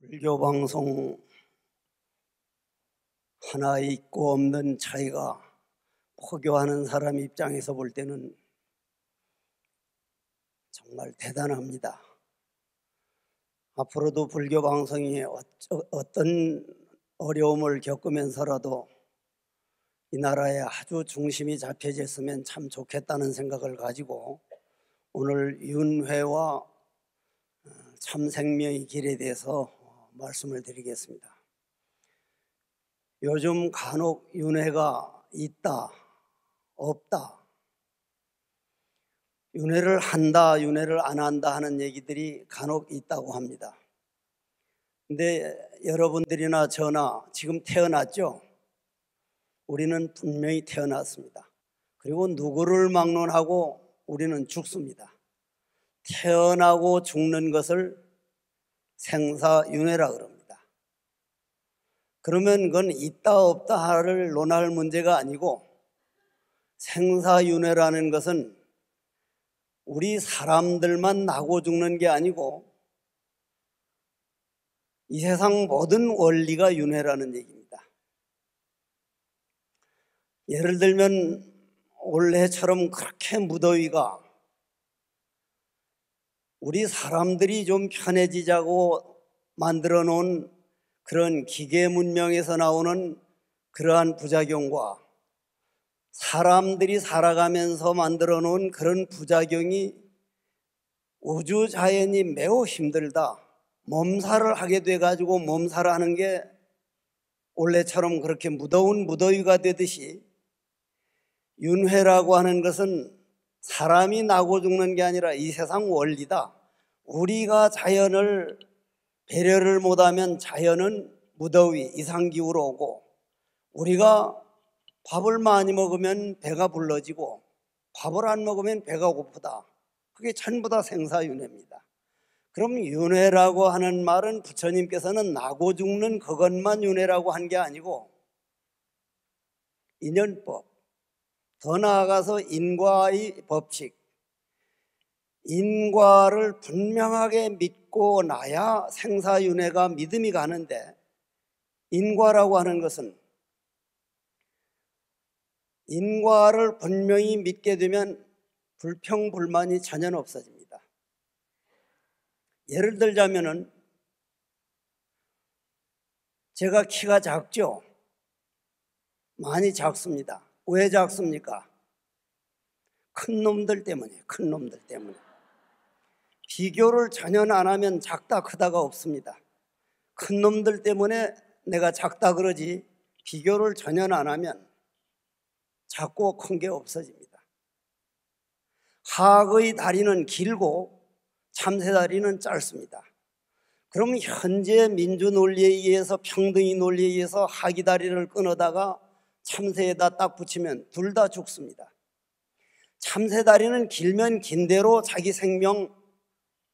불교 방송 하나 있고 없는 차이가 포교하는 사람 입장에서 볼 때는 정말 대단합니다. 앞으로도 불교 방송이 어떤 어려움을 겪으면서라도 이 나라에 아주 중심이 잡혀졌으면 참 좋겠다는 생각을 가지고 오늘 윤회와 참생명의 길에 대해서 말씀을 드리겠습니다. 요즘 간혹 윤회가 있다, 없다, 윤회를 한다, 윤회를 안 한다 하는 얘기들이 간혹 있다고 합니다. 근데 여러분들이나 저나 지금 태어났죠? 우리는 분명히 태어났습니다. 그리고 누구를 막론하고 우리는 죽습니다. 태어나고 죽는 것을 생사윤회라 그럽니다. 그러면 그건 있다 없다를 논할 문제가 아니고 생사윤회라는 것은 우리 사람들만 나고 죽는 게 아니고 이 세상 모든 원리가 윤회라는 얘기입니다. 예를 들면 올해처럼 그렇게 무더위가 우리 사람들이 좀 편해지자고 만들어 놓은 그런 기계 문명에서 나오는 그러한 부작용과 사람들이 살아가면서 만들어 놓은 그런 부작용이 우주 자연이 매우 힘들다, 몸살을 하게 돼가지고 몸살을 하는 게 올해처럼 그렇게 무더운 무더위가 되듯이 윤회라고 하는 것은 사람이 나고 죽는 게 아니라 이 세상 원리다. 우리가 자연을 배려를 못하면 자연은 무더위, 이상기후로 오고 우리가 밥을 많이 먹으면 배가 불러지고 밥을 안 먹으면 배가 고프다. 그게 전부 다 생사윤회입니다. 그럼 윤회라고 하는 말은 부처님께서는 나고 죽는 그것만 윤회라고 한 게 아니고 인연법, 더 나아가서 인과의 법칙, 인과를 분명하게 믿고 나야 생사윤회가 믿음이 가는데 인과라고 하는 것은 인과를 분명히 믿게 되면 불평불만이 전혀 없어집니다. 예를 들자면은 제가 키가 작죠? 많이 작습니다. 왜 작습니까? 큰 놈들 때문에, 큰 놈들 때문에. 비교를 전혀 안 하면 작다 크다가 없습니다. 큰 놈들 때문에 내가 작다 그러지 비교를 전혀 안 하면 작고 큰 게 없어집니다. 하악의 다리는 길고 참새 다리는 짧습니다. 그럼 현재 민주 논리에 의해서 평등의 논리에 의해서 하기 다리를 끊어다가 참새에다 딱 붙이면 둘 다 죽습니다. 참새 다리는 길면 긴 대로 자기 생명,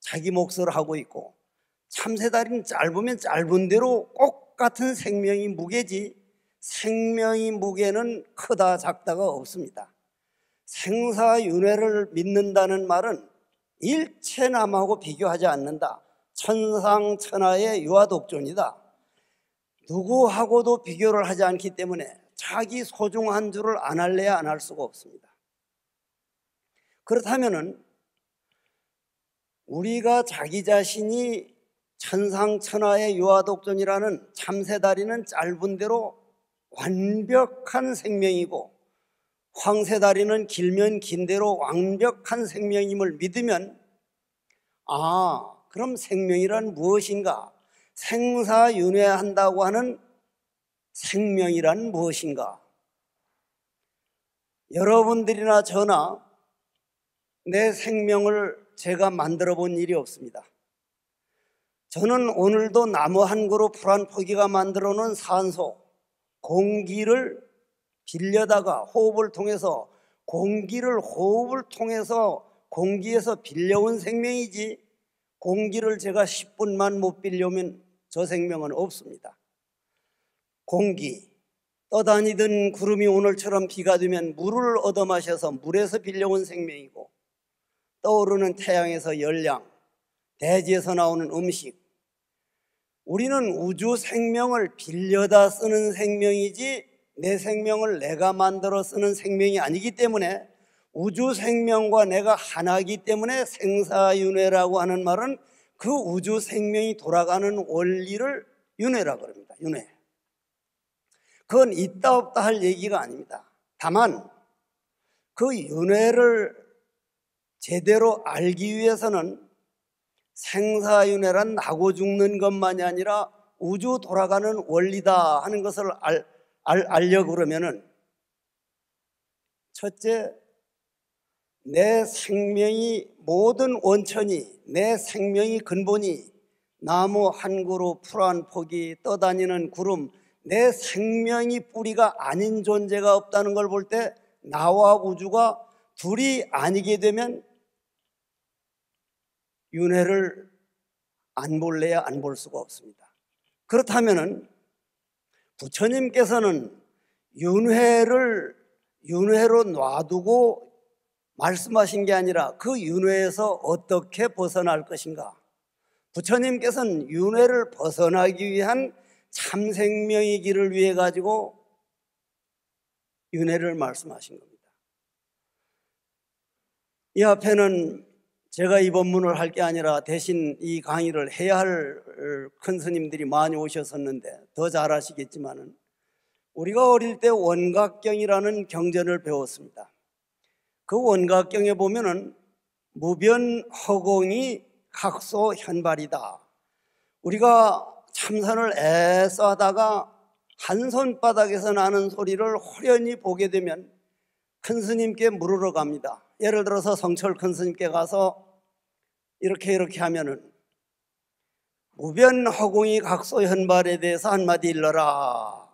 자기 몫을 하고 있고 참새 다리는 짧으면 짧은 대로 똑같은 생명이 무게지 생명의 무게는 크다 작다가 없습니다. 생사윤회를 믿는다는 말은 일체남하고 비교하지 않는다. 천상천하의 유아독존이다. 누구하고도 비교를 하지 않기 때문에 자기 소중한 줄을 안 할래야 안 할 수가 없습니다. 그렇다면은 우리가 자기 자신이 천상천하의 유아독존이라는 참새다리는 짧은 대로 완벽한 생명이고 황새다리는 길면 긴 대로 완벽한 생명임을 믿으면 그럼 생명이란 무엇인가? 생사윤회한다고 하는 생명이란 무엇인가? 여러분들이나 저나 내 생명을 제가 만들어 본 일이 없습니다. 저는 오늘도 나무 한 그루 풀 한 포기가 만들어 놓은 산소, 공기를 빌려다가 호흡을 통해서 호흡을 통해서 공기에서 빌려온 생명이지 공기를 제가 10분만 못 빌려오면 저 생명은 없습니다. 공기, 떠다니던 구름이 오늘처럼 비가 되면 물을 얻어 마셔서 물에서 빌려온 생명이고 떠오르는 태양에서 열량, 대지에서 나오는 음식, 우리는 우주 생명을 빌려다 쓰는 생명이지 내 생명을 내가 만들어 쓰는 생명이 아니기 때문에, 우주 생명과 내가 하나이기 때문에 생사윤회라고 하는 말은 그 우주 생명이 돌아가는 원리를 윤회라고 합니다. 윤회. 그건 있다 없다 할 얘기가 아닙니다. 다만 그 윤회를 제대로 알기 위해서는 생사윤회란 나고 죽는 것만이 아니라 우주 돌아가는 원리다 하는 것을 알려고 그러면은, 첫째, 내 생명이, 모든 원천이, 내 생명이 근본이 나무 한 그루, 풀 한 포기, 떠다니는 구름, 내 생명이 뿌리가 아닌 존재가 없다는 걸 볼 때 나와 우주가 둘이 아니게 되면 윤회를 안 볼래야 안 볼 수가 없습니다. 그렇다면은 부처님께서는 윤회로 놔두고 말씀하신 게 아니라 그 윤회에서 어떻게 벗어날 것인가? 부처님께서는 윤회를 벗어나기 위한 참생명의 길을 위해 가지고 윤회를 말씀하신 겁니다. 이 앞에는 제가 이 법문을 할 게 아니라 대신 이 강의를 해야 할 큰 스님들이 많이 오셨었는데 더 잘 아시겠지만은, 우리가 어릴 때 원각경이라는 경전을 배웠습니다. 그 원각경에 보면은 무변허공이 각소현발이다. 우리가 참선을 애써 하다가 한 손바닥에서 나는 소리를 호련히 보게 되면 큰 스님께 물으러 갑니다. 예를 들어서 성철 큰 스님께 가서 이렇게 하면은 무변허공이 각소현발에 대해서 한마디 일러라,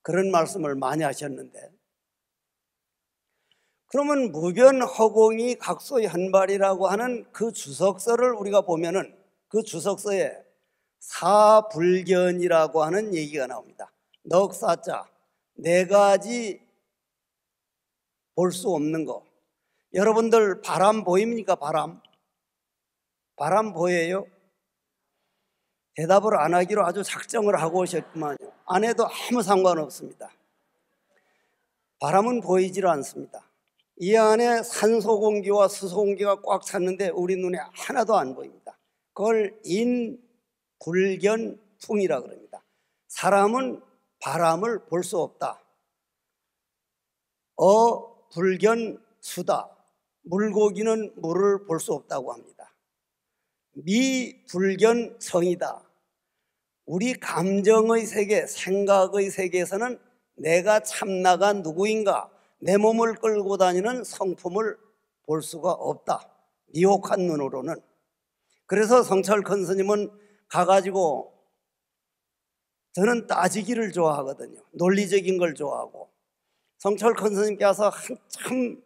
그런 말씀을 많이 하셨는데, 그러면 무변허공이 각소현발이라고 하는 그 주석서를 우리가 보면은 그 주석서에 사불견이라고 하는 얘기가 나옵니다. 넉사자, 네 가지 볼 수 없는 거. 여러분들 바람 보입니까? 바람 보여요? 대답을 안 하기로 아주 작정을 하고 오셨구만요. 안 해도 아무 상관없습니다. 바람은 보이질 않습니다. 이 안에 산소 공기와 수소 공기가 꽉 찼는데 우리 눈에 하나도 안 보입니다. 그걸 인불견풍이라 그럽니다. 사람은 바람을 볼 수 없다. 불견수다. 물고기는 물을 볼 수 없다고 합니다. 미불견성이다. 우리 감정의 세계, 생각의 세계에서는 내가 참나가 누구인가, 내 몸을 끌고 다니는 성품을 볼 수가 없다. 미혹한 눈으로는. 그래서 성철 큰 스님은 가가지고, 저는 따지기를 좋아하거든요. 논리적인 걸 좋아하고. 성철 큰 스님께 와서 한참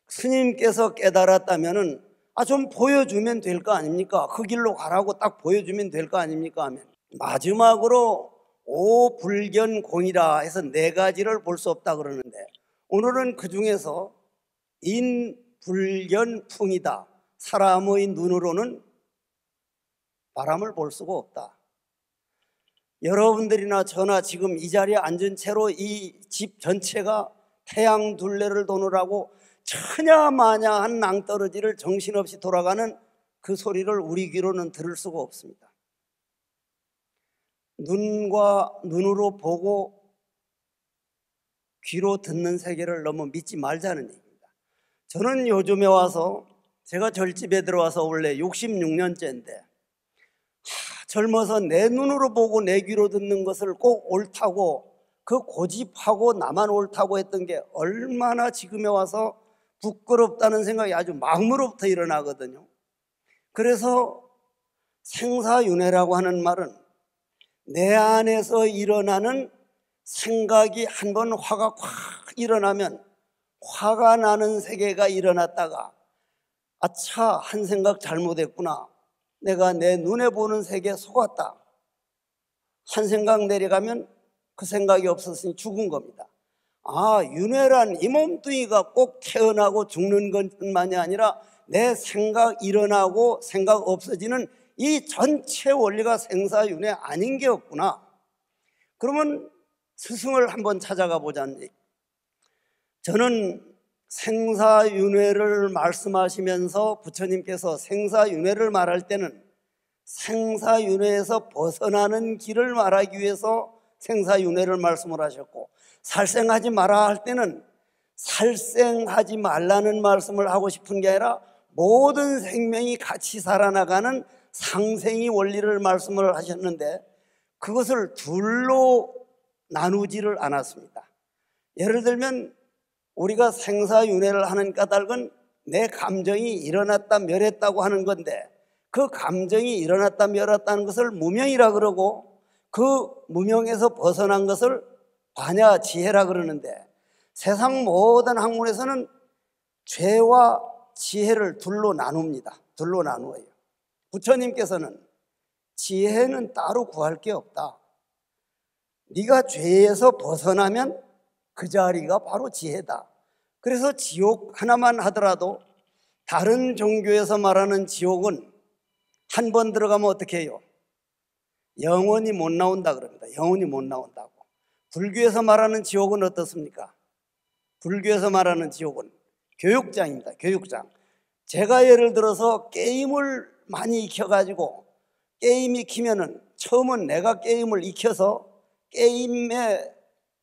스님께서 깨달았다면은 좀 보여주면 될 거 아닙니까? 그 길로 가라고 딱 보여주면 될 거 아닙니까? 하면 마지막으로 오불견공이라 해서 네 가지를 볼 수 없다 그러는데, 오늘은 그 중에서 인불견풍이다. 사람의 눈으로는 바람을 볼 수가 없다. 여러분들이나 저나 지금 이 자리에 앉은 채로 이 집 전체가 태양 둘레를 도느라고 천야마냐한 낭떠러지를 정신없이 돌아가는 그 소리를 우리 귀로는 들을 수가 없습니다. 눈으로 보고 귀로 듣는 세계를 너무 믿지 말자는 얘기입니다. 저는 요즘에 와서, 제가 절집에 들어와서 원래 66년째인데 젊어서 내 눈으로 보고 내 귀로 듣는 것을 꼭 옳다고 그 고집하고 나만 옳다고 했던 게 얼마나 지금에 와서 부끄럽다는 생각이 아주 마음으로부터 일어나거든요. 그래서 생사윤회라고 하는 말은 내 안에서 일어나는 생각이 한번 화가 확 일어나면 화가 나는 세계가 일어났다가 아차, 한 생각 잘못했구나, 내가 내 눈에 보는 세계에 속았다, 한 생각 내려가면 그 생각이 없었으니 죽은 겁니다. 윤회란 이 몸뚱이가 꼭 태어나고 죽는 것만이 아니라 내 생각 일어나고 생각 없어지는 이 전체 원리가 생사윤회 아닌 게 없구나. 그러면 스승을 한번 찾아가 보자니, 저는 생사윤회를 말씀하시면서 부처님께서 생사윤회를 말할 때는 생사윤회에서 벗어나는 길을 말하기 위해서 생사윤회를 말씀을 하셨고, 살생하지 마라 할 때는 살생하지 말라는 말씀을 하고 싶은 게 아니라 모든 생명이 같이 살아나가는 상생의 원리를 말씀을 하셨는데, 그것을 둘로 나누지를 않았습니다. 예를 들면 우리가 생사윤회를 하는 까닭은 내 감정이 일어났다 멸했다고 하는 건데, 그 감정이 일어났다 멸했다는 것을 무명이라 그러고, 그 무명에서 벗어난 것을 관야지혜라 그러는데, 세상 모든 학문에서는 죄와 지혜를 둘로 나눕니다. 둘로 나누어요. 부처님께서는 지혜는 따로 구할 게 없다. 네가 죄에서 벗어나면 그 자리가 바로 지혜다. 그래서 지옥 하나만 하더라도 다른 종교에서 말하는 지옥은 한 번 들어가면 어떻게 해요? 영원히 못 나온다 그럽니다. 영원히 못 나온다고. 불교에서 말하는 지옥은 어떻습니까? 불교에서 말하는 지옥은 교육장입니다. 교육장. 제가 예를 들어서 게임을 많이 익혀가지고, 게임 익히면은 처음은 내가 게임을 익혀서 게임에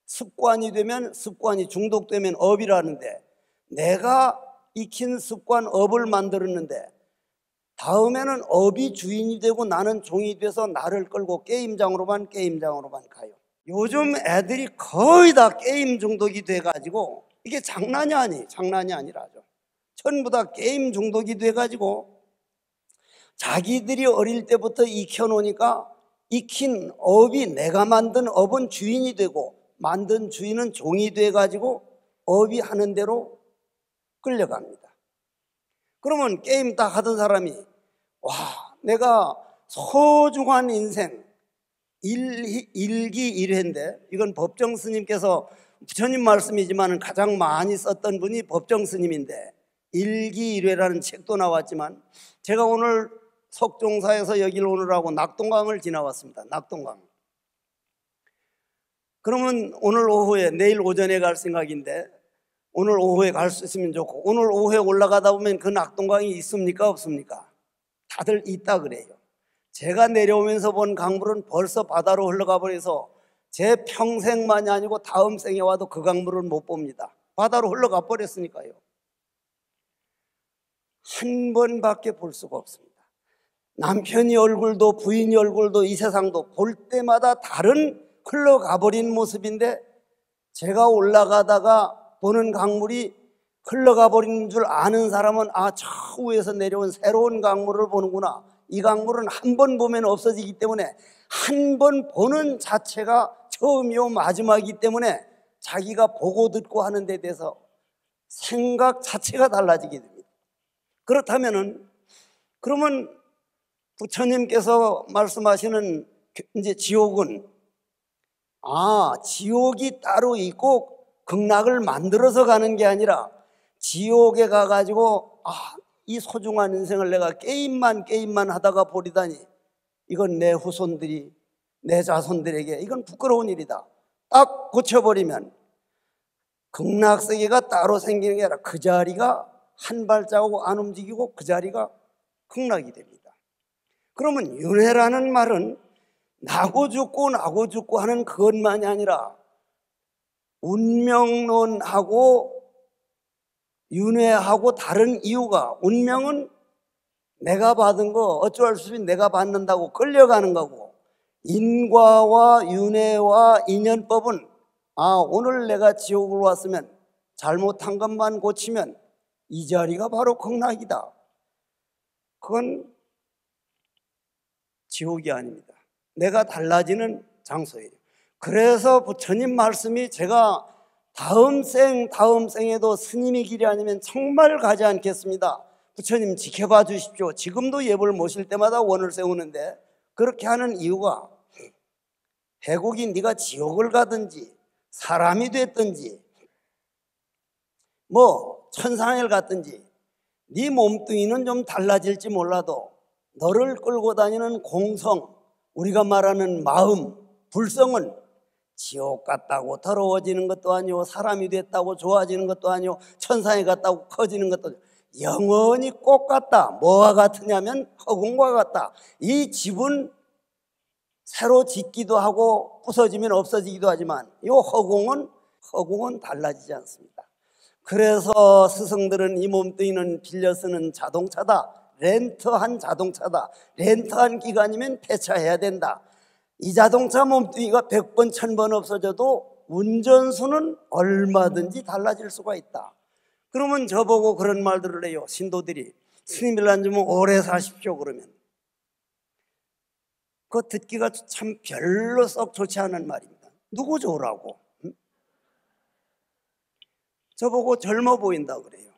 습관이 되면, 습관이 중독되면 업이라는데, 내가 익힌 습관 업을 만들었는데 다음에는 업이 주인이 되고 나는 종이 돼서 나를 끌고 게임장으로만 가요. 요즘 애들이 거의 다 게임 중독이 돼가지고, 이게 장난이 아니라죠. 전부 다 게임 중독이 돼가지고 자기들이 어릴 때부터 익혀놓으니까 익힌 업이, 내가 만든 업은 주인이 되고 만든 주인은 종이 돼가지고 업이 하는 대로 끌려갑니다. 그러면 게임 딱 하던 사람이, 와, 내가 소중한 인생 일기일회인데, 이건 법정 스님께서, 부처님 말씀이지만 가장 많이 썼던 분이 법정 스님인데, 일기일회라는 책도 나왔지만, 제가 오늘 석종사에서 여길 오느라고 낙동강을 지나왔습니다. 낙동강. 그러면 오늘 오후에, 내일 오전에 갈 생각인데, 오늘 오후에 갈 수 있으면 좋고, 오늘 오후에 올라가다 보면 그 낙동강이 있습니까 없습니까? 다들 있다 그래요. 제가 내려오면서 본 강물은 벌써 바다로 흘러가 버려서 제 평생만이 아니고 다음 생에 와도 그 강물을 못 봅니다. 바다로 흘러가 버렸으니까요. 한 번밖에 볼 수가 없습니다. 남편이 얼굴도 부인이 얼굴도 이 세상도 볼 때마다 다른 흘러가 버린 모습인데, 제가 올라가다가 보는 강물이 흘러가 버린 줄 아는 사람은, 아, 저 위에서 내려온 새로운 강물을 보는구나. 이 강물은 한 번 보면 없어지기 때문에, 한 번 보는 자체가 처음이요 마지막이기 때문에 자기가 보고 듣고 하는 데 대해서 생각 자체가 달라지게 됩니다. 그렇다면은, 그러면 부처님께서 말씀하시는 이제 지옥은, 지옥이 따로 있고 극락을 만들어서 가는 게 아니라, 지옥에 가가지고 이 소중한 인생을 내가 게임만 하다가 버리다니, 이건 내 후손들이, 내 자손들에게 이건 부끄러운 일이다. 딱 고쳐버리면 극락세계가 따로 생기는 게 아니라 그 자리가 한 발자국 안 움직이고 그 자리가 극락이 됩니다. 그러면 윤회라는 말은 나고 죽고 하는 그것만이 아니라, 운명론하고 윤회하고 다른 이유가, 운명은 내가 받은 거 어쩔 수 없이 내가 받는다고 끌려가는 거고, 인과와 윤회와 인연법은, 오늘 내가 지옥으로 왔으면 잘못한 것만 고치면 이 자리가 바로 극락이다. 그건 지옥이 아닙니다. 내가 달라지는 장소예요. 그래서 부처님 말씀이, 제가 다음 생에도 스님의 길이 아니면 정말 가지 않겠습니다. 부처님 지켜봐 주십시오. 지금도 예불 모실 때마다 원을 세우는데, 그렇게 하는 이유가, 해곡이 네가 지옥을 가든지 사람이 됐든지 뭐 천상을 갔든지 네 몸뚱이는 좀 달라질지 몰라도 너를 끌고 다니는 공성, 우리가 말하는 마음, 불성은 지옥 같다고 더러워지는 것도 아니고 사람이 됐다고 좋아지는 것도 아니고 천상에 갔다고 커지는 것도 아니고 영원히 꼭 같다. 뭐와 같으냐면 허공과 같다. 이 집은 새로 짓기도 하고 부서지면 없어지기도 하지만 이 허공은 달라지지 않습니다. 그래서 스승들은 이 몸뚱이는 빌려 쓰는 자동차다. 렌트한 자동차다. 렌트한 기간이면 폐차해야 된다. 이 자동차 몸뚱이가 100번, 1000번 없어져도 운전수는 얼마든지 달라질 수가 있다. 그러면 저보고 그런 말들을 해요. 신도들이. 스님을 안 주면 오래 사십시오 그러면. 그거 듣기가 참 별로 썩 좋지 않은 말입니다. 누구 좋으라고? 응? 저보고 젊어 보인다 그래요.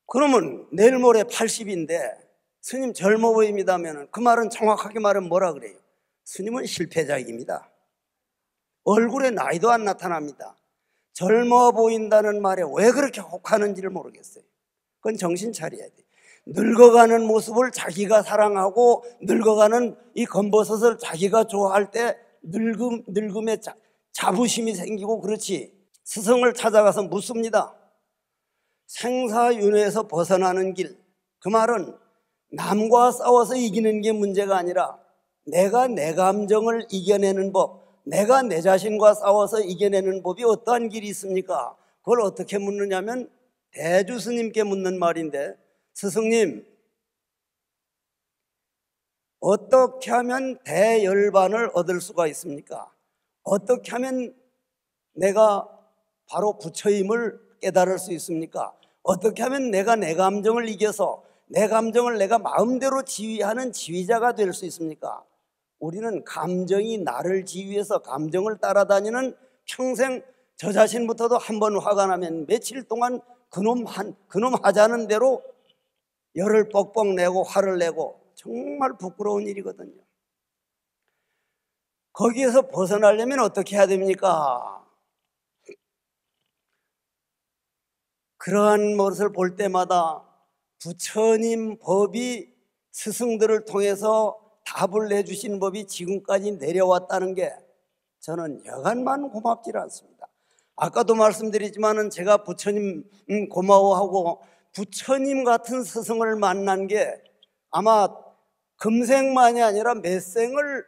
그러면 내일 모레 80인데 스님 젊어 보입니다 하면 그 말은 정확하게 말하면 뭐라 그래요? 스님은 실패자입니다. 얼굴에 나이도 안 나타납니다. 젊어 보인다는 말에 왜 그렇게 혹하는지를 모르겠어요. 그건 정신 차려야 돼요. 늙어가는 모습을 자기가 사랑하고 늙어가는 이 검버섯을 자기가 좋아할 때 늙음에 자부심이 생기고 그렇지. 스승을 찾아가서 묻습니다. 생사윤회에서 벗어나는 길, 그 말은 남과 싸워서 이기는 게 문제가 아니라 내가 내 감정을 이겨내는 법, 내가 내 자신과 싸워서 이겨내는 법이 어떠한 길이 있습니까? 그걸 어떻게 묻느냐면 대주 스님께 묻는 말인데, 스승님, 어떻게 하면 대열반을 얻을 수가 있습니까? 어떻게 하면 내가 바로 부처임을 깨달을 수 있습니까? 어떻게 하면 내가 내 감정을 이겨서 내 감정을 내가 마음대로 지휘하는 지휘자가 될 수 있습니까? 우리는 감정이 나를 지휘해서 감정을 따라다니는, 평생 저 자신부터도 한 번 화가 나면 며칠 동안 그놈 하자는 대로 열을 뻑뻑 내고 화를 내고 정말 부끄러운 일이거든요. 거기에서 벗어나려면 어떻게 해야 됩니까? 그러한 것을 볼 때마다 부처님 법이 스승들을 통해서 답을 내주신 법이 지금까지 내려왔다는 게 저는 여간만 고맙지 않습니다. 아까도 말씀드리지만은 제가 부처님 고마워하고 부처님 같은 스승을 만난 게 아마 금생만이 아니라 몇 생을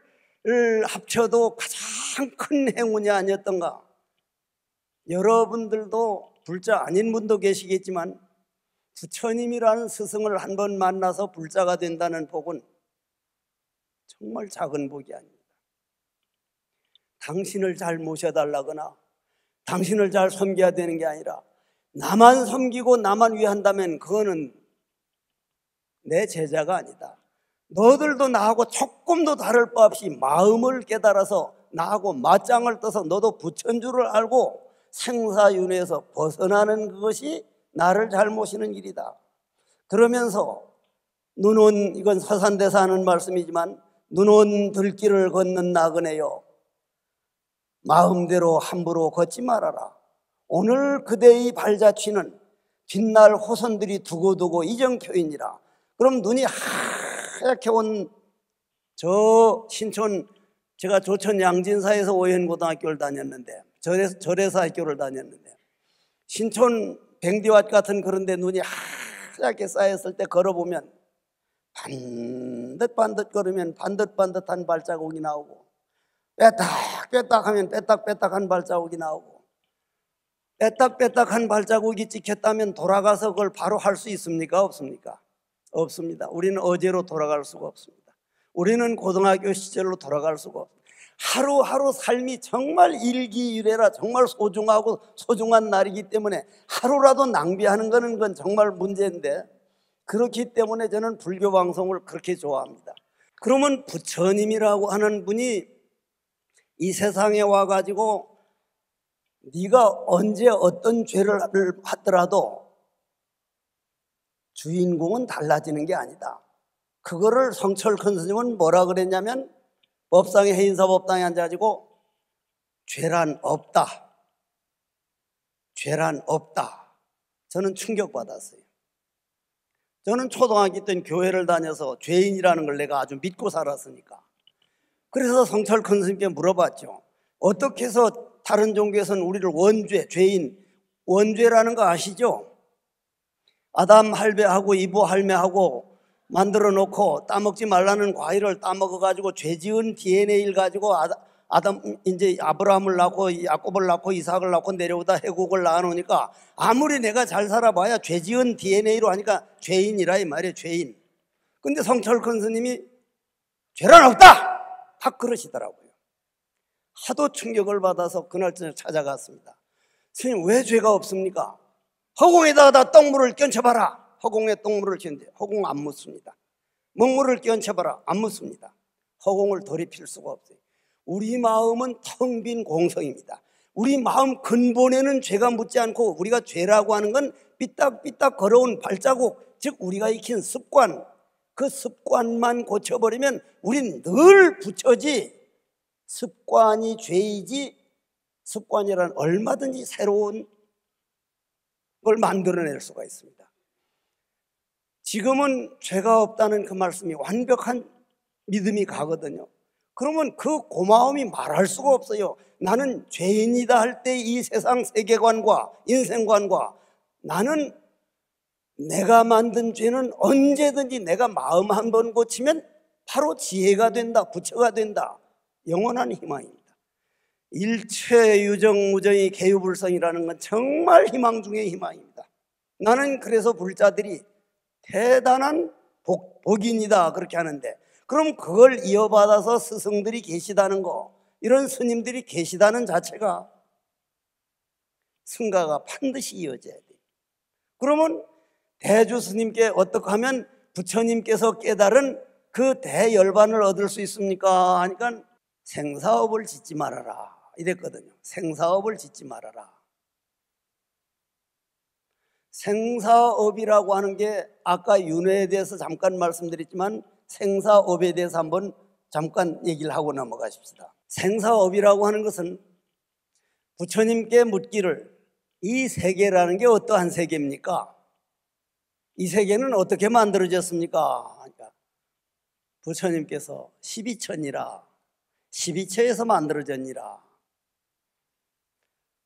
합쳐도 가장 큰 행운이 아니었던가. 여러분들도 불자 아닌 분도 계시겠지만 부처님이라는 스승을 한 번 만나서 불자가 된다는 복은 정말 작은 복이 아닙니다. 당신을 잘 모셔달라거나 당신을 잘 섬겨야 되는 게 아니라 나만 섬기고 나만 위한다면 그거는 내 제자가 아니다. 너들도 나하고 조금도 다를 바 없이 마음을 깨달아서 나하고 맞짱을 떠서 너도 부처인 줄을 알고 생사윤회에서 벗어나는 그것이 나를 잘 모시는 길이다. 그러면서 눈온, 이건 서산대사 하는 말씀이지만, 눈온 들길을 걷는 나그네여 마음대로 함부로 걷지 말아라. 오늘 그대의 발자취는 뒷날 후손들이 두고두고 이정표이니라. 그럼 눈이 하얗게 온 저 신촌, 제가 조천 양진사에서 오현고등학교를 다녔는데, 절에서 학교를 다녔는데, 신촌 뱅디왓 같은 그런 데 눈이 하얗게 쌓였을 때 걸어보면 반듯반듯 걸으면 반듯반듯한 발자국이 나오고, 빼딱빼딱 하면 빼딱빼딱한 발자국이 나오고, 빼딱빼딱한 발자국이 찍혔다면 돌아가서 그걸 바로 할 수 있습니까? 없습니까? 없습니다. 우리는 어제로 돌아갈 수가 없습니다. 우리는 고등학교 시절로 돌아갈 수가 없습니다. 하루하루 삶이 정말 일기일회라 정말 소중하고 소중한 날이기 때문에 하루라도 낭비하는 것은 그건 정말 문제인데, 그렇기 때문에 저는 불교 방송을 그렇게 좋아합니다. 그러면 부처님이라고 하는 분이 이 세상에 와가지고 네가 언제 어떤 죄를 하더라도 주인공은 달라지는 게 아니다. 그거를 성철 큰 스님은 뭐라 그랬냐면, 법상에 해인사법당에 앉아가지고 죄란 없다. 죄란 없다. 저는 충격받았어요. 저는 초등학교 때는 교회를 다녀서 죄인이라는 걸 내가 아주 믿고 살았으니까. 그래서 성철 큰 스님께 물어봤죠. 어떻게 해서 다른 종교에서는 우리를 원죄, 죄인, 원죄라는 거 아시죠? 아담 할배하고 이브 할매하고 만들어 놓고 따먹지 말라는 과일을 따먹어 가지고 죄 지은 DNA를 가지고 이제 아브라함을 낳고 야곱을 낳고 이삭을 낳고 내려오다 해국을 낳아놓으니까 아무리 내가 잘 살아봐야 죄 지은 DNA로 하니까 죄인이라 이 말이에요. 죄인. 근데 성철 큰 스님이 죄란 없다! 딱 그러시더라고요. 하도 충격을 받아서 그날 저녁 찾아갔습니다. 스님, 왜 죄가 없습니까? 허공에다가 다 똥물을 끼얹혀봐라. 허공에 똥물을 끼얹는데 허공 안 묻습니다. 먹물을 끼얹혀봐라. 안 묻습니다. 허공을 돌이킬 수가 없어요. 우리 마음은 텅 빈 공성입니다. 우리 마음 근본에는 죄가 묻지 않고 우리가 죄라고 하는 건 삐딱삐딱 걸어온 발자국, 즉 우리가 익힌 습관, 그 습관만 고쳐버리면 우린 늘 부처지, 습관이 죄이지, 습관이란 얼마든지 새로운 걸 만들어낼 수가 있습니다. 지금은 죄가 없다는 그 말씀이 완벽한 믿음이 가거든요. 그러면 그 고마움이 말할 수가 없어요. 나는 죄인이다 할 때 이 세상 세계관과 인생관과 나는 내가 만든 죄는 언제든지 내가 마음 한 번 고치면 바로 지혜가 된다, 부처가 된다. 영원한 희망입니다. 일체 유정무정이 개유불성이라는 건 정말 희망 중의 희망입니다. 나는 그래서 불자들이 대단한 복인이다 그렇게 하는데, 그럼 그걸 이어받아서 스승들이 계시다는 거, 이런 스님들이 계시다는 자체가 승가가 반드시 이어져야 돼요. 그러면 대주 스님께 어떻게 하면 부처님께서 깨달은 그 대열반을 얻을 수 있습니까? 하니까 생사업을 짓지 말아라 이랬거든요. 생사업을 짓지 말아라. 생사업이라고 하는 게 아까 윤회에 대해서 잠깐 말씀드렸지만 생사업에 대해서 한번 잠깐 얘기를 하고 넘어가십시다. 생사업이라고 하는 것은 부처님께 묻기를 이 세계라는 게 어떠한 세계입니까? 이 세계는 어떻게 만들어졌습니까? 그러니까 부처님께서 12천이라 12처에서 만들어졌니라.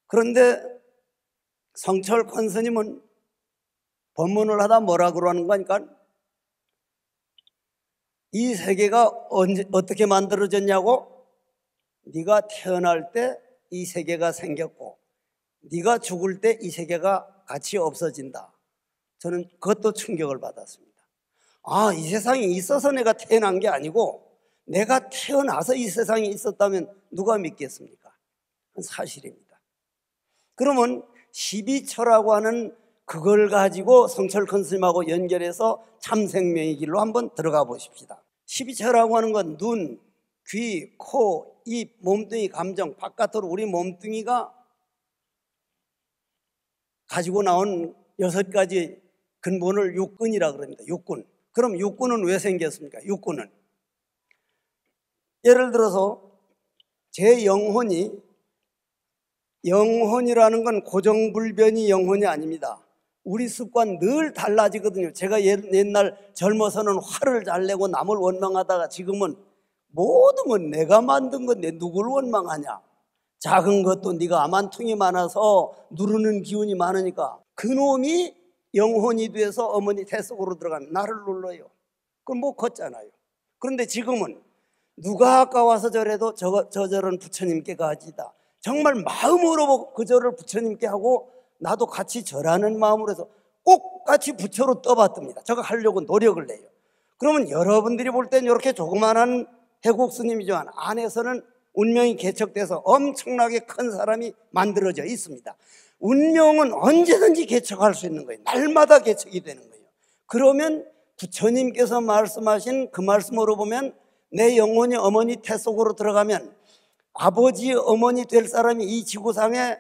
그런데 성철 큰 스님은 법문을 하다 뭐라 그러는 거니까 이 세계가 어떻게 만들어졌냐고? 네가 태어날 때 이 세계가 생겼고 네가 죽을 때 이 세계가 같이 없어진다. 저는 그것도 충격을 받았습니다. 아, 이 세상에 있어서 내가 태어난 게 아니고 내가 태어나서 이 세상에 있었다면 누가 믿겠습니까? 그건 사실입니다. 그러면 12처라고 하는 그걸 가지고 성철 큰 스님하고 연결해서 참생명의 길로 한번 들어가 보십시다. 12처라고 하는 건 눈, 귀, 코, 입, 몸뚱이, 감정, 바깥으로 우리 몸뚱이가 가지고 나온 6가지 근본을 육근이라 그럽니다. 육근. 그럼 육근은 왜 생겼습니까? 육근은 예를 들어서 제 영혼이라는 건 고정불변이 영혼이 아닙니다. 우리 습관 늘 달라지거든요. 제가 옛날 젊어서는 화를 잘 내고 남을 원망하다가 지금은 모든 건 내가 만든 건데 누굴 원망하냐. 작은 것도 네가 아만퉁이 많아서 누르는 기운이 많으니까 그놈이 영혼이 돼서 어머니 태속으로 들어가면 나를 눌러요. 그럼 뭐 걷잖아요. 그런데 지금은 누가 아까워서 저래도 저절은 부처님께 가지다. 정말 마음으로 그 절을 부처님께 하고 나도 같이 절하는 마음으로 해서 꼭 같이 부처로 떠받듭니다. 저거 하려고 노력을 내요. 그러면 여러분들이 볼 땐 이렇게 조그만한 해국 스님이지만 안에서는 운명이 개척돼서 엄청나게 큰 사람이 만들어져 있습니다. 운명은 언제든지 개척할 수 있는 거예요. 날마다 개척이 되는 거예요. 그러면 부처님께서 말씀하신 그 말씀으로 보면 내 영혼이 어머니 태속으로 들어가면 아버지 어머니 될 사람이 이 지구상에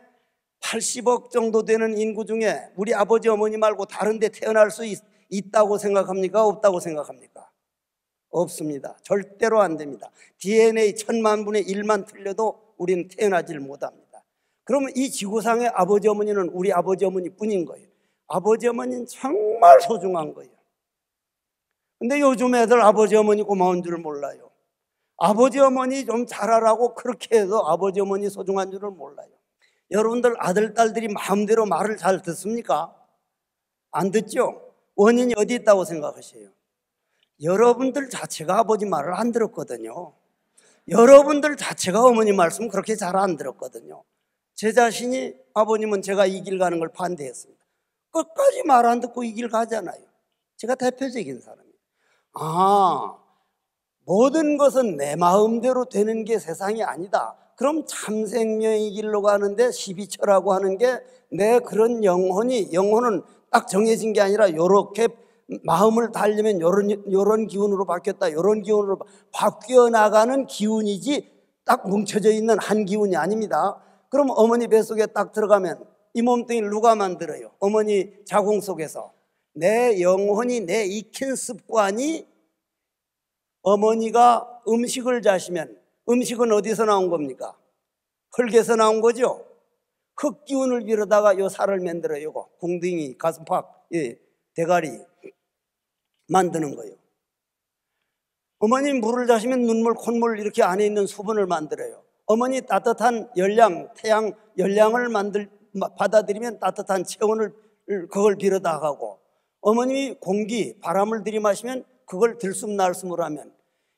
80억 정도 되는 인구 중에 우리 아버지 어머니 말고 다른 데 태어날 수 있다고 생각합니까? 없다고 생각합니까? 없습니다. 절대로 안 됩니다. DNA 1000만 분의 1만 틀려도 우리는 태어나질 못합니다. 그러면 이 지구상의 아버지 어머니는 우리 아버지 어머니 뿐인 거예요. 아버지 어머니는 정말 소중한 거예요. 근데 요즘 애들 아버지 어머니 고마운 줄을 몰라요. 아버지 어머니 좀 잘하라고 그렇게 해도 아버지 어머니 소중한 줄을 몰라요. 여러분들 아들 딸들이 마음대로 말을 잘 듣습니까? 안 듣죠? 원인이 어디 있다고 생각하세요? 여러분들 자체가 아버지 말을 안 들었거든요. 여러분들 자체가 어머니 말씀 그렇게 잘 안 들었거든요. 제 자신이 아버님은 제가 이 길 가는 걸 반대했습니다. 끝까지 말 안 듣고 이 길 가잖아요. 제가 대표적인 사람이에요. 모든 것은 내 마음대로 되는 게 세상이 아니다. 그럼 참 생명의 길로 가는데 12처라고 하는 게 내 그런 영혼은 딱 정해진 게 아니라 요렇게 마음을 달려면 요런 기운으로 바뀌었다, 요런 기운으로 바뀌어 나가는 기운이지 딱 뭉쳐져 있는 한 기운이 아닙니다. 그럼 어머니 뱃속에 딱 들어가면 이 몸뚱이를 누가 만들어요? 어머니 자궁 속에서 내 영혼이 내 익힌 습관이 어머니가 음식을 자시면 음식은 어디서 나온 겁니까? 흙에서 나온 거죠. 흙 기운을 빌어다가 요 살을 만들어요. 요거 궁둥이, 가슴팍, 대가리 만드는 거예요. 어머니 물을 자시면 눈물, 콧물 이렇게 안에 있는 수분을 만들어요. 어머니 따뜻한 열량, 태양 열량을 받아들이면 따뜻한 체온을 그걸 빌어다가고, 어머님이 공기, 바람을 들이마시면 그걸 들숨날숨을 하면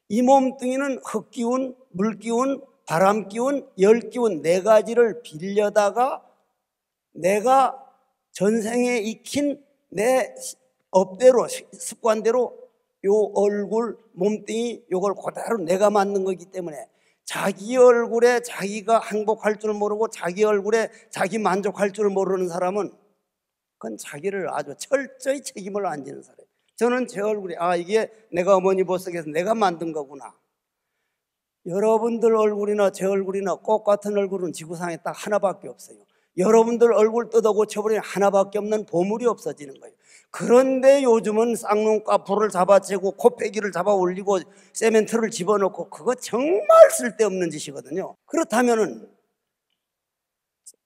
이 몸뚱이는 흙기운, 물기운, 바람기운, 열기운 네 가지를 빌려다가 내가 전생에 익힌 내 업대로, 습관대로 요 얼굴, 몸뚱이 요걸 그대로 내가 만든 거기 때문에 자기 얼굴에 자기가 행복할 줄 모르고 자기 얼굴에 자기 만족할 줄 모르는 사람은 그건 자기를 아주 철저히 책임을 안 지는 사람이에요. 저는 제 얼굴에 이게 내가 어머니 뱃속에서 내가 만든 거구나. 여러분들 얼굴이나 제 얼굴이나 꽃 같은 얼굴은 지구상에 딱 하나밖에 없어요. 여러분들 얼굴 뜯어 고쳐버리면 하나밖에 없는 보물이 없어지는 거예요. 그런데 요즘은 쌍용가 불을 잡아채고 코빼기를 잡아 올리고 세멘트를 집어넣고 그거 정말 쓸데없는 짓이거든요. 그렇다면은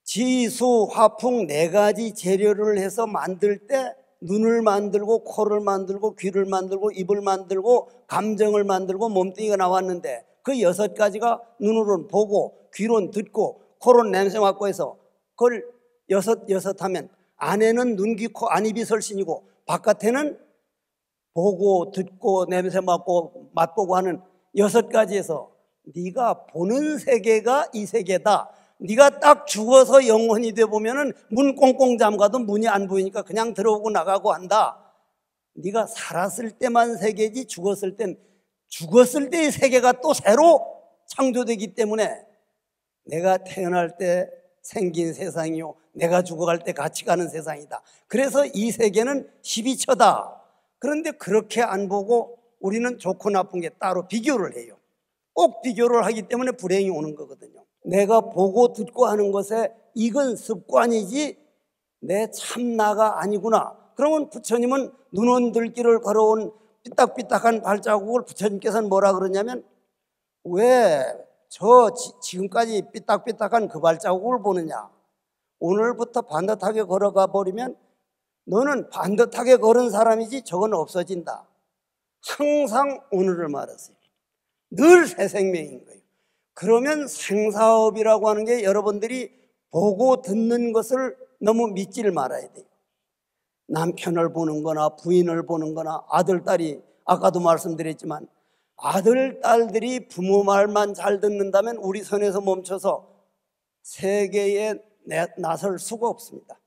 지수, 화풍 네 가지 재료를 해서 만들 때 눈을 만들고 코를 만들고 귀를 만들고 입을 만들고 감정을 만들고 몸뚱이가 나왔는데 그 6가지가 눈으로는 보고 귀로는 듣고 코로는 냄새 맡고 해서 그걸 여섯 하면 안에는 눈, 귀, 코, 안, 입이 설신이고 바깥에는 보고 듣고 냄새 맡고 맛보고 하는 6가지에서 네가 보는 세계가 이 세계다. 네가 딱 죽어서 영혼이 돼 보면은 문 꽁꽁 잠가도 문이 안 보이니까 그냥 들어오고 나가고 한다. 네가 살았을 때만 세계지 죽었을 때의 세계가 또 새로 창조되기 때문에 내가 태어날 때 생긴 세상이요 내가 죽어갈 때 같이 가는 세상이다. 그래서 이 세계는 12처다. 그런데 그렇게 안 보고 우리는 좋고 나쁜 게 따로 비교를 해요. 꼭 비교를 하기 때문에 불행이 오는 거거든요. 내가 보고 듣고 하는 것에 이건 습관이지 내 참나가 아니구나. 그러면 부처님은 눈원들길을 걸어온 삐딱삐딱한 발자국을 부처님께서는 뭐라 그러냐면 왜 지금까지 삐딱삐딱한 그 발자국을 보느냐. 오늘부터 반듯하게 걸어가 버리면 너는 반듯하게 걸은 사람이지 저건 없어진다. 항상 오늘을 말하세요. 늘 새 생명인 거예요. 그러면 생사업이라고 하는 게 여러분들이 보고 듣는 것을 너무 믿지를 말아야 돼요. 남편을 보는 거나 부인을 보는 거나 아들, 딸이 아까도 말씀드렸지만 아들, 딸들이 부모 말만 잘 듣는다면 우리 선에서 멈춰서 세계에 나설 수가 없습니다.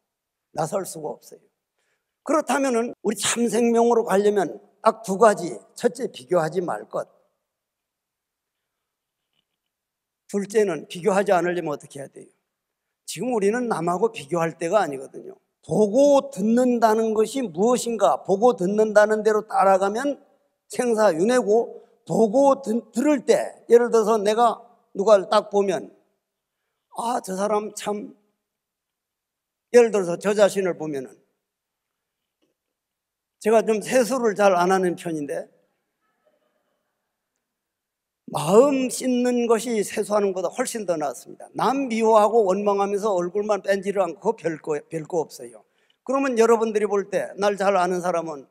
나설 수가 없어요. 그렇다면 우리 참생명으로 가려면 딱 2가지. 첫째, 비교하지 말 것. 둘째는 비교하지 않으려면 어떻게 해야 돼요? 지금 우리는 남하고 비교할 때가 아니거든요. 보고 듣는다는 것이 무엇인가? 보고 듣는다는 대로 따라가면 생사윤회고, 보고 들을 때 예를 들어서 내가 누가를 딱 보면 저 사람 참, 예를 들어서 저 자신을 보면은 제가 좀 세수를 잘 안 하는 편인데 마음 씻는 것이 세수하는 것보다 훨씬 더 낫습니다. 남 미워하고 원망하면서 얼굴만 뺀지를 않고 별거 없어요. 그러면 여러분들이 볼 때 날 잘 아는 사람은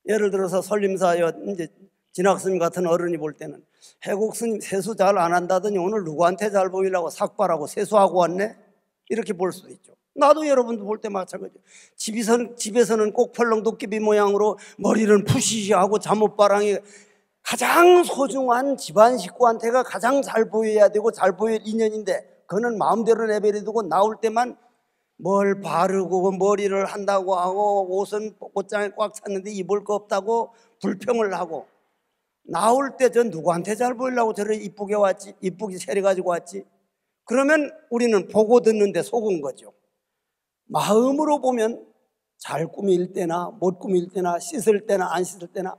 예를 들어서 설림사여 이제 진학 스님 같은 어른이 볼 때는 해국 스님 세수 잘 안 한다더니 오늘 누구한테 잘 보이려고 삭발하고 세수하고 왔네? 이렇게 볼 수도 있죠. 나도 여러분도 볼 때 마찬가지예요. 집에서는 꼭 펄렁도깨비 모양으로 머리는 푸시시하고 잠옷바랑이 가장 소중한 집안 식구한테가 가장 잘 보여야 되고 잘 보일 인연인데, 그는 마음대로 내버려두고 나올 때만 뭘 바르고 머리를 한다고 하고 옷은 옷장에 꽉 찼는데 입을 거 없다고 불평을 하고, 나올 때 전 누구한테 잘 보이려고 저를 이쁘게 왔지, 이쁘게 차려가지고 왔지? 그러면 우리는 보고 듣는데 속은 거죠. 마음으로 보면 잘 꾸밀 때나 못 꾸밀 때나 씻을 때나 안 씻을 때나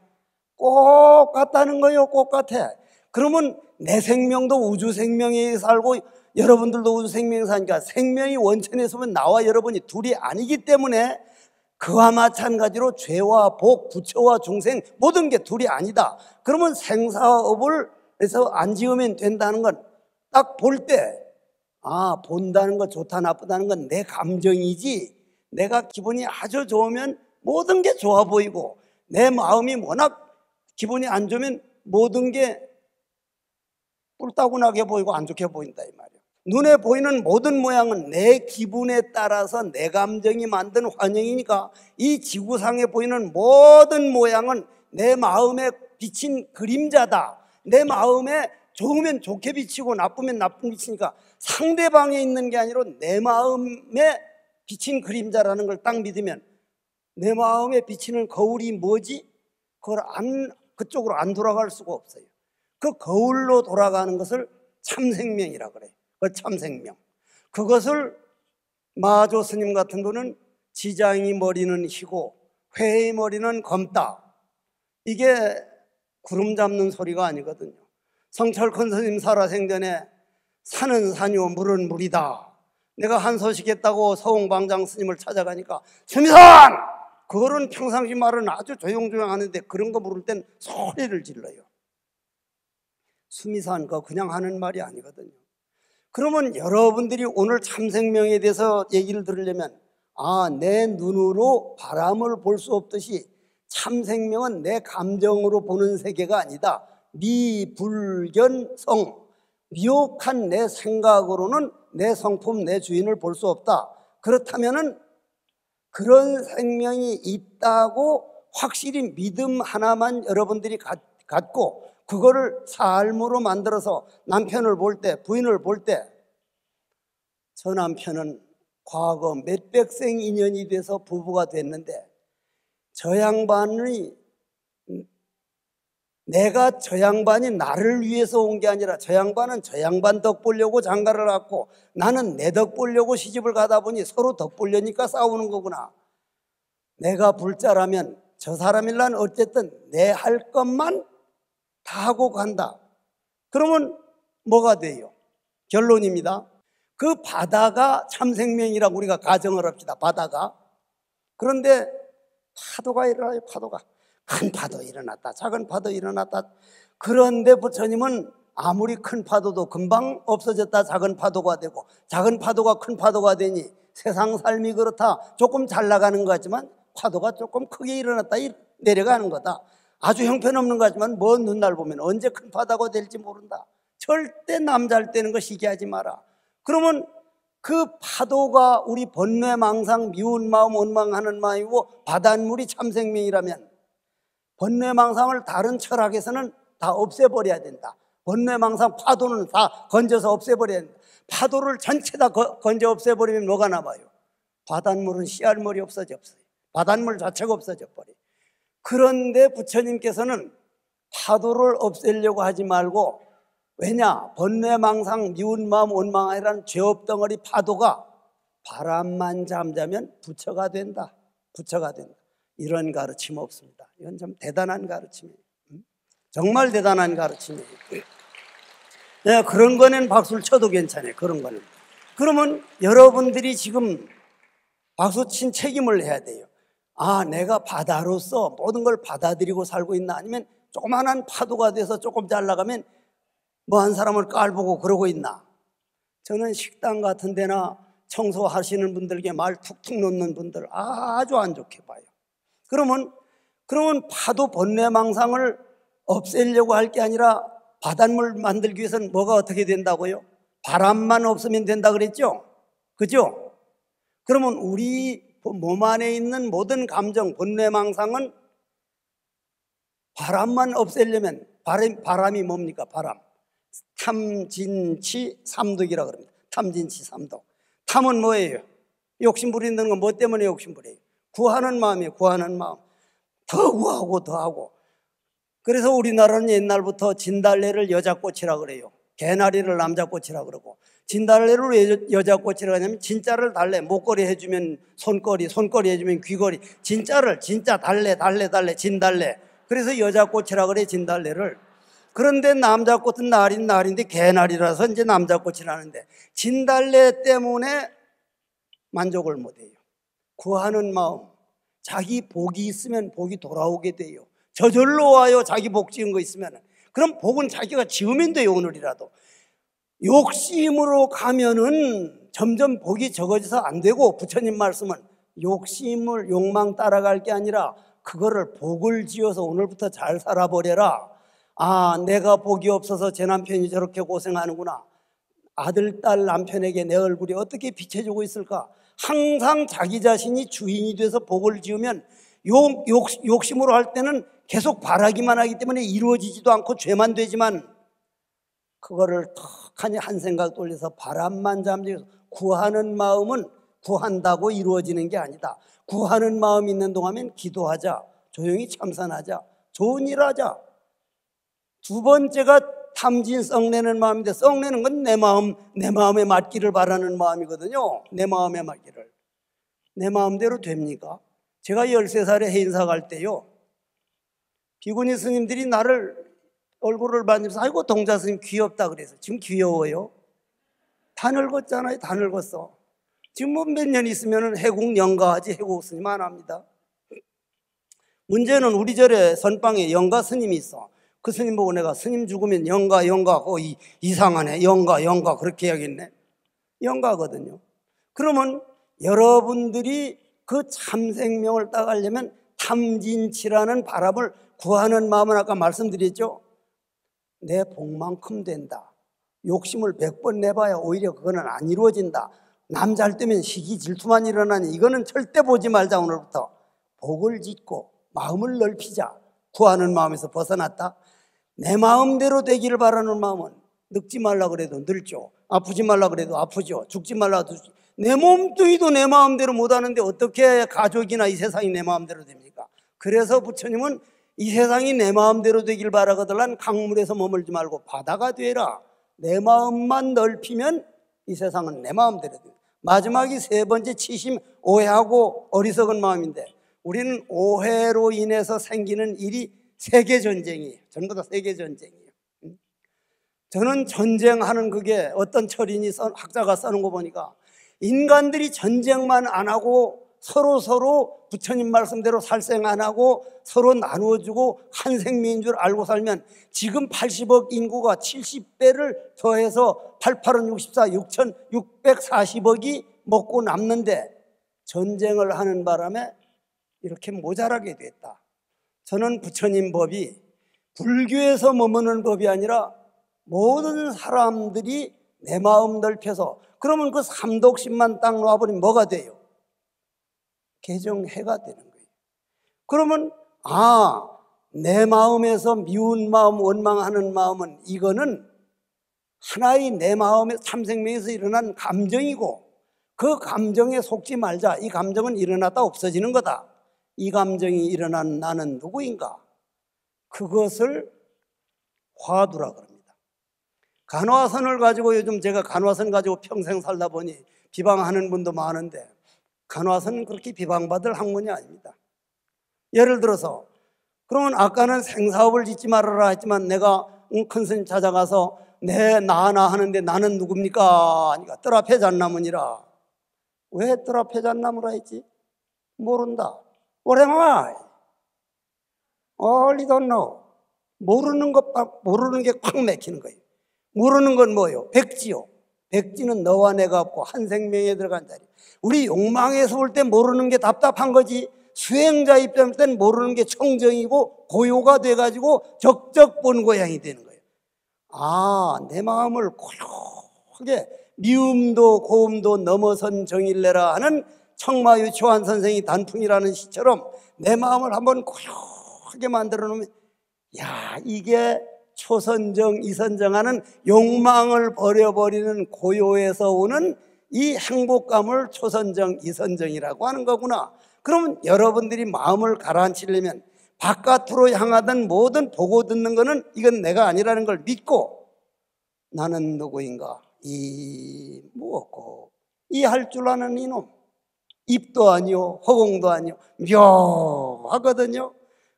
꼭 같다는 거예요. 꼭 같아. 그러면 내 생명도 우주 생명에 살고 여러분들도 우주 생명에 사니까 생명이 원천에 서면 나와 여러분이 둘이 아니기 때문에 그와 마찬가지로 죄와 복, 부처와 중생 모든 게 둘이 아니다. 그러면 생사업을 해서 안 지으면 된다는 건 딱 볼 때, 아, 본다는 거 좋다 나쁘다는 건 내 감정이지, 내가 기분이 아주 좋으면 모든 게 좋아 보이고 내 마음이 워낙 기분이 안 좋으면 모든 게 뿔따구나게 보이고 안 좋게 보인다 이 말이에요. 눈에 보이는 모든 모양은 내 기분에 따라서 내 감정이 만든 환영이니까 이 지구상에 보이는 모든 모양은 내 마음에 비친 그림자다. 내 마음에 좋으면 좋게 비치고 나쁘면 나쁘게 비치니까 상대방에 있는 게 아니라 내 마음에 비친 그림자라는 걸 딱 믿으면 내 마음에 비치는 거울이 뭐지? 그쪽으로 안 돌아갈 수가 없어요. 그 거울로 돌아가는 것을 참생명이라 그래요. 그 참생명. 그것을 마조 스님 같은 분은 지장이 머리는 희고 회의 머리는 검다. 이게 구름 잡는 소리가 아니거든요. 성철큰 스님 살아생전에 산은 산이요 물은 물이다. 내가 한 소식 했다고 서홍방장 스님을 찾아가니까 수미산! 그거는 평상시 말은 아주 조용조용 하는데 그런 거 물을 땐 소리를 질러요. 수미산 거 그냥 하는 말이 아니거든요. 그러면 여러분들이 오늘 참생명에 대해서 얘기를 들으려면, 아, 내 눈으로 바람을 볼 수 없듯이 참생명은 내 감정으로 보는 세계가 아니다. 미불견성, 미혹한 내 생각으로는 내 성품, 내 주인을 볼 수 없다. 그렇다면은 그런 생명이 있다고 확실히 믿음 하나만 여러분들이 갖고 그거를 삶으로 만들어서 남편을 볼 때, 부인을 볼 때, 저 남편은 과거 몇백생 인연이 돼서 부부가 됐는데 저 양반이, 내가 저 양반이 나를 위해서 온 게 아니라 저 양반은 저 양반 덕 보려고 장가를 갔고 나는 내 덕 보려고 시집을 가다 보니 서로 덕 보려니까 싸우는 거구나. 내가 불자라면 저 사람일란 어쨌든 내 할 것만 다 하고 간다. 그러면 뭐가 돼요? 결론입니다. 그 바다가 참생명이라고 우리가 가정을 합시다. 바다가. 그런데 파도가 일어나요. 파도가. 큰 파도 일어났다, 작은 파도 일어났다. 그런데 부처님은 아무리 큰 파도도 금방 없어졌다 작은 파도가 되고, 작은 파도가 큰 파도가 되니 세상 삶이 그렇다. 조금 잘 나가는 것 같지만 파도가 조금 크게 일어났다 내려가는 거다. 아주 형편없는 것 같지만 먼 훗날 보면 언제 큰 파도가 될지 모른다. 절대 남 잘 되는 거 시기하지 마라. 그러면 그 파도가 우리 번뇌망상, 미운 마음, 원망하는 마음이고 바닷물이 참생명이라면 번뇌망상을 다른 철학에서는 다 없애버려야 된다. 번뇌망상 파도는 다 건져서 없애버려야 된다. 파도를 전체 다 건져 없애버리면 뭐가 남아요? 바닷물은 씨알물이 없어져 없어요. 바닷물 자체가 없어져 버려요. 그런데 부처님께서는 파도를 없애려고 하지 말고, 왜냐? 번뇌망상, 미운 마음, 원망이라는 죄업 덩어리 파도가 바람만 잠자면 부처가 된다. 부처가 된다. 이런 가르침 없습니다. 이건 좀 대단한 가르침이에요. 정말 대단한 가르침이에요. 네, 그런 거는 박수를 쳐도 괜찮아요. 그런 거는. 그러면 여러분들이 지금 박수 친 책임을 해야 돼요. 아, 내가 바다로서 모든 걸 받아들이고 살고 있나? 아니면 조그만한 파도가 돼서 조금 잘 나가면 뭐 한 사람을 깔보고 그러고 있나? 저는 식당 같은 데나 청소하시는 분들에게 말 툭툭 놓는 분들 아주 안 좋게 봐요. 그러면 그러면 파도 번뇌망상을 없애려고 할 게 아니라 바닷물 만들기 위해서는 뭐가 어떻게 된다고요? 바람만 없으면 된다 그랬죠? 그죠? 그러면 우리 몸 안에 있는 모든 감정, 번뇌망상은 바람만 없애려면, 바람이 뭡니까? 바람. 탐진치 삼독이라고 그럽니다. 탐진치 삼독. 탐은 뭐예요? 욕심 부리는 건 뭐 때문에 욕심 부려요? 구하는 마음이에요. 구하는 마음. 더 구하고 더 하고. 그래서 우리나라는 옛날부터 진달래를 여자꽃이라 그래요. 개나리를 남자꽃이라 그러고, 진달래를 왜 여자꽃이라 하냐면 진짜를 달래. 목걸이 해주면 손걸이, 손걸이 해주면 귀걸이. 진짜를, 진짜 달래 진달래. 그래서 여자꽃이라 그래, 진달래를. 그런데 남자꽃은 날인데 개나리라서 이제 남자꽃이라는데, 진달래 때문에 만족을 못해요. 구하는 마음, 자기 복이 있으면 복이 돌아오게 돼요. 저절로 와요. 자기 복 지은 거 있으면. 그럼 복은 자기가 지으면 돼요. 오늘이라도. 욕심으로 가면은 점점 복이 적어져서 안 되고, 부처님 말씀은 욕심을, 욕망 따라갈 게 아니라 그거를 복을 지어서 오늘부터 잘 살아버려라. 아, 내가 복이 없어서 제 남편이 저렇게 고생하는구나. 아들, 딸, 남편에게 내 얼굴이 어떻게 비춰주고 있을까? 항상 자기 자신이 주인이 돼서 복을 지으면 욕심으로 할 때는 계속 바라기만 하기 때문에 이루어지지도 않고 죄만 되지만, 그거를 턱하니 한 생각 돌려서 바람만 잠재워서 구하는 마음은 구한다고 이루어지는 게 아니다. 구하는 마음 있는 동안엔 기도하자, 조용히 참선하자, 좋은 일 하자. 두 번째가 탐진 썩내는 마음인데, 썩내는 건 내 마음에 맞기를 바라는 마음이거든요. 내 마음에 맞기를. 내 마음대로 됩니까? 제가 13살에 해인사 갈 때요, 비구니 스님들이 나를 얼굴을 만지면서 아이고 동자 스님 귀엽다 그래서, 지금 귀여워요? 다 늙었잖아요. 다 늙었어. 지금 뭐 몇 년 있으면 해국 영가하지 해국 스님 안 합니다. 문제는 우리 절에 선방에 영가 스님이 있어. 그 스님 보고 내가 스님 죽으면 영가 이상하네. 영가 그렇게 해야겠네. 영가거든요. 그러면 여러분들이 그 참생명을 따가려면 탐진치라는 바람을 구하는 마음은 아까 말씀드렸죠. 내 복만큼 된다. 욕심을 100번 내봐야 오히려 그거는 안 이루어진다. 남 잘 되면 시기 질투만 일어나니 이거는 절대 보지 말자. 오늘부터 복을 짓고 마음을 넓히자. 구하는 마음에서 벗어났다. 내 마음대로 되기를 바라는 마음은 늙지 말라 그래도 늙죠. 아프지 말라 그래도 아프죠. 죽지 말라 죽지. 내 몸뚱이도 내 마음대로 못하는데 어떻게 가족이나 이 세상이 내 마음대로 됩니까? 그래서 부처님은 이 세상이 내 마음대로 되길 바라거든 강물에서 머물지 말고 바다가 되라. 내 마음만 넓히면 이 세상은 내 마음대로 됩니다. 마지막이 세 번째 치심, 오해하고 어리석은 마음인데, 우리는 오해로 인해서 생기는 일이 세계전쟁이에요. 전부 다 세계전쟁이에요. 저는 전쟁하는 그게 어떤 철인이 학자가 써놓은 거 보니까, 인간들이 전쟁만 안 하고 서로 부처님 말씀대로 살생 안 하고 서로 나누어주고 한 생명인 줄 알고 살면, 지금 80억 인구가 70배를 더해서 88은 64, 6,640억이 먹고 남는데 전쟁을 하는 바람에 이렇게 모자라게 됐다. 저는 부처님 법이 불교에서 머무는 법이 아니라 모든 사람들이 내 마음 넓혀서, 그러면 그 삼독심만 딱 놓아버리면 뭐가 돼요? 개정해가 되는 거예요. 그러면 내 마음에서 미운 마음, 원망하는 마음은 이거는 하나의 내 마음의 참생명에서 일어난 감정이고, 그 감정에 속지 말자. 이 감정은 일어났다 없어지는 거다. 이 감정이 일어난 나는 누구인가? 그것을 화두라 그럽니다. 간화선을 가지고, 요즘 제가 간화선 가지고 평생 살다 보니 비방하는 분도 많은데, 간화선은 그렇게 비방받을 학문이 아닙니다. 예를 들어서, 그러면 아까는 생사업을 짓지 말아라 했지만, 내가 큰 스님 찾아가서 나 하는데 나는 누굽니까? 하니까 뜰 앞에 잣나무니라. 왜 뜰 앞에 잣나무라 했지? 모른다. What am I? All don't know. 모르는 게 콱 맥히는 거예요. 모르는 건 뭐예요? 백지요. 백지는 너와 내가 없고 한 생명에 들어간 자리. 우리 욕망에서 볼 때 모르는 게 답답한 거지, 수행자 입장일 땐 모르는 게 청정이고 고요가 돼가지고 적적 본 고양이 되는 거예요. 아, 내 마음을 고요하게 미움도 고음도 넘어선 정일래라 하는 청마유치환 선생이 단풍이라는 시처럼 내 마음을 한번 고요하게 만들어 놓으면, 야, 이게 초선정, 이선정하는 욕망을 버려버리는 고요에서 오는 이 행복감을 초선정, 이선정이라고 하는 거구나. 그러면 여러분들이 마음을 가라앉히려면 바깥으로 향하던 모든 보고 듣는 거는 이건 내가 아니라는 걸 믿고, 나는 누구인가? 이 무엇고 이 할 줄 아는 이놈, 입도 아니요 허공도 아니요 묘하거든요.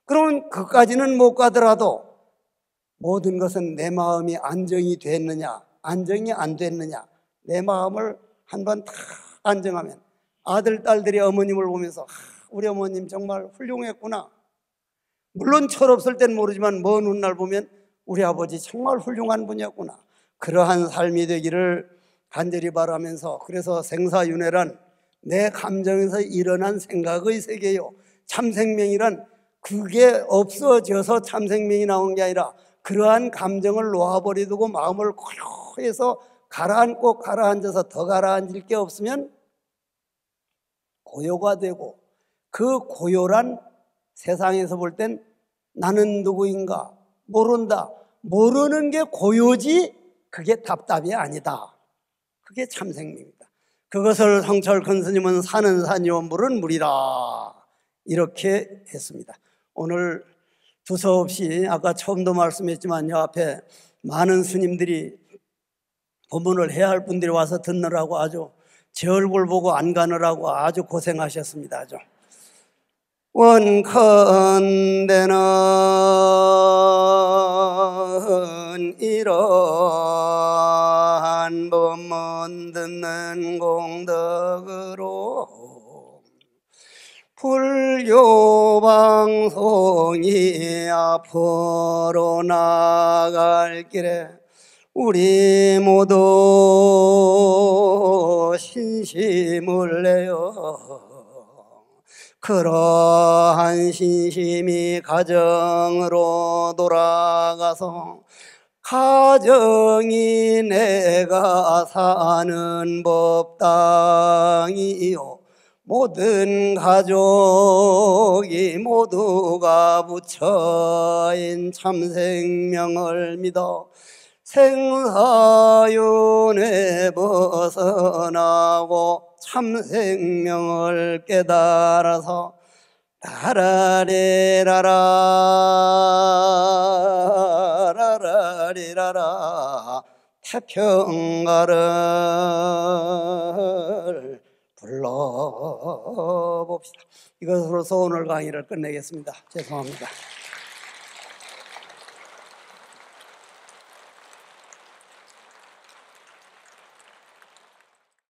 그러면 그까지는 못 가더라도 모든 것은 내 마음이 안정이 됐느냐 안정이 안 됐느냐, 내 마음을 한번 다 안정하면 아들 딸들이 어머님을 보면서 우리 어머님 정말 훌륭했구나, 물론 철없을 땐 모르지만 먼 훗날 보면 우리 아버지 정말 훌륭한 분이었구나, 그러한 삶이 되기를 간절히 바라면서, 그래서 생사윤회란 내 감정에서 일어난 생각의 세계요, 참생명이란 그게 없어져서 참생명이 나온 게 아니라 그러한 감정을 놓아버리고 마음을 고요해서 가라앉고 가라앉아서 더 가라앉을 게 없으면 고요가 되고, 그 고요란 세상에서 볼 땐 나는 누구인가 모른다, 모르는 게 고요지 그게 답답이 아니다. 그게 참생명이다. 그것을 성철 큰 스님은 사는 산이요 물은 물이라 이렇게 했습니다. 오늘 두서없이 아까 처음도 말씀했지만 요 앞에 많은 스님들이 법문을 해야 할 분들이 와서 듣느라고 아주 제 얼굴 보고 안 가느라고 아주 고생하셨습니다. 아주 원컨대는 이러한 법문 듣는 공덕으로 불교 방송이 앞으로 나갈 길에 우리 모두 신심을 내어 그러한 신심이 가정으로 돌아가서 가정이 내가 사는 법당이요, 모든 가족이 모두가 부처인 참생명을 믿어 생사윤회 벗어나고 참생명을 깨달아서 라라리라라 태평가를 불러봅시다. 이것으로서 오늘 강의를 끝내겠습니다. 죄송합니다.